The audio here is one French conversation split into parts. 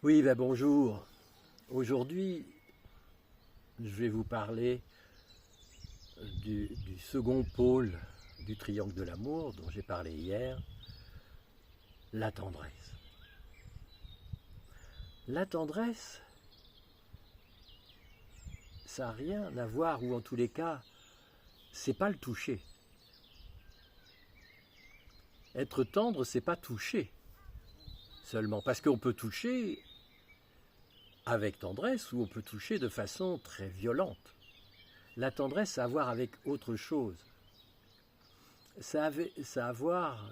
Oui, ben bonjour. Aujourd'hui, je vais vous parler du second pôle du triangle de l'amour dont j'ai parlé hier, la tendresse. La tendresse, ça n'a rien à voir, ou en tous les cas, c'est pas le toucher. Être tendre, c'est pas toucher seulement, parce qu'on peut toucher avec tendresse ou on peut toucher de façon très violente. La tendresse, ça a à voir avec autre chose. Ça a à voir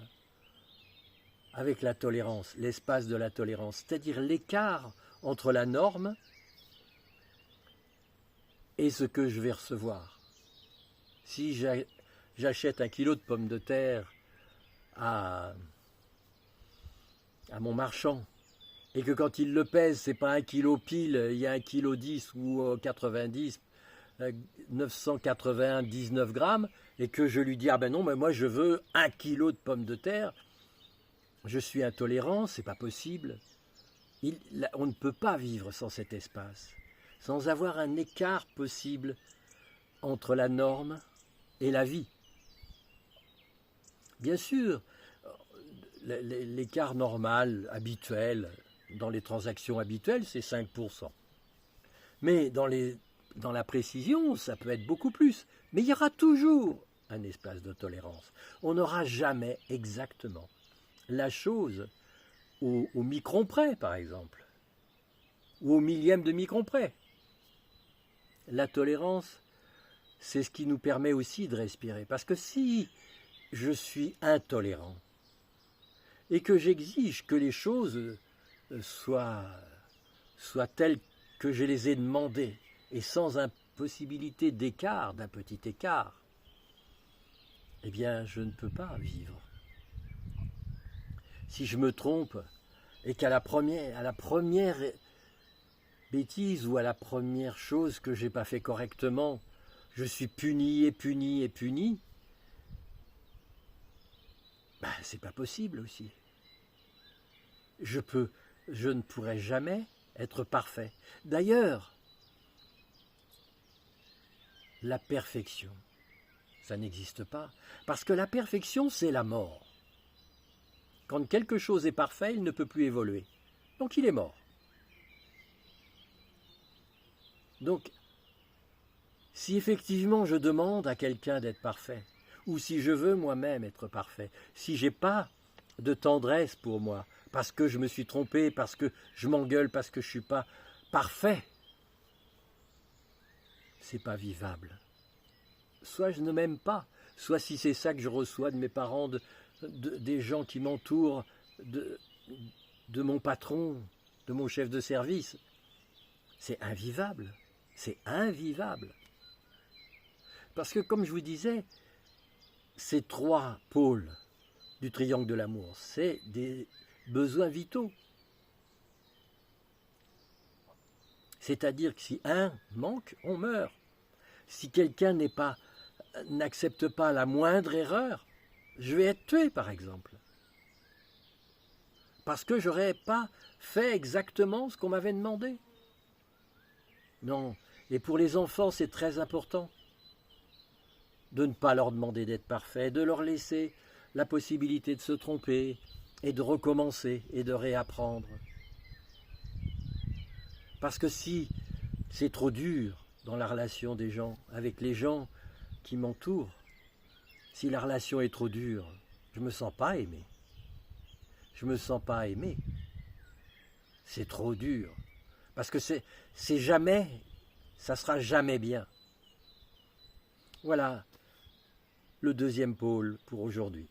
avec la tolérance, l'espace de la tolérance, c'est-à-dire l'écart entre la norme et ce que je vais recevoir. Si j'achète 1 kilo de pommes de terre à mon marchand, et que quand il le pèse, c'est pas 1 kilo pile, il y a 1,10 kg ou 90, 999 grammes, et que je lui dis, ah ben non, mais moi je veux 1 kilo de pommes de terre, je suis intolérant, c'est pas possible. On ne peut pas vivre sans cet espace, sans avoir un écart possible entre la norme et la vie. Bien sûr, l'écart normal, habituel, dans les transactions habituelles, c'est 5%. Mais dans la précision, ça peut être beaucoup plus. Mais il y aura toujours un espace de tolérance. On n'aura jamais exactement la chose au micron près, par exemple, ou au millième de micron près. La tolérance, c'est ce qui nous permet aussi de respirer. Parce que si je suis intolérant et que j'exige que les choses soient telles que je les ai demandées et sans impossibilité d'écart, d'un petit écart, eh bien, je ne peux pas vivre. Si je me trompe et qu'à la première bêtise ou à la première chose que je n'ai pas fait correctement, je suis puni et puni et puni, ben, c'est pas possible aussi. Je ne pourrai jamais être parfait. D'ailleurs, la perfection, ça n'existe pas. Parce que la perfection, c'est la mort. Quand quelque chose est parfait, il ne peut plus évoluer. Donc il est mort. Donc, si effectivement je demande à quelqu'un d'être parfait, ou si je veux moi-même être parfait, si je n'ai pas de tendresse pour moi, parce que je me suis trompé, parce que je m'engueule, parce que je ne suis pas parfait, c'est pas vivable. Soit je ne m'aime pas, soit si c'est ça que je reçois de mes parents, des gens qui m'entourent, de mon patron, de mon chef de service, c'est invivable. C'est invivable. Parce que comme je vous disais, ces 3 pôles du triangle de l'amour, c'est des besoins vitaux. C'est-à-dire que si un manque, on meurt. Si quelqu'un n'accepte pas la moindre erreur, je vais être tué, par exemple. Parce que je n'aurais pas fait exactement ce qu'on m'avait demandé. Non. Et pour les enfants, c'est très important de ne pas leur demander d'être parfaits, de leur laisser la possibilité de se tromper et de recommencer et de réapprendre. Parce que si c'est trop dur dans la relation des gens, avec les gens qui m'entourent, si la relation est trop dure, je ne me sens pas aimé. Je ne me sens pas aimé. C'est trop dur. Parce que c'est jamais, ça sera jamais bien. Voilà le deuxième pôle pour aujourd'hui.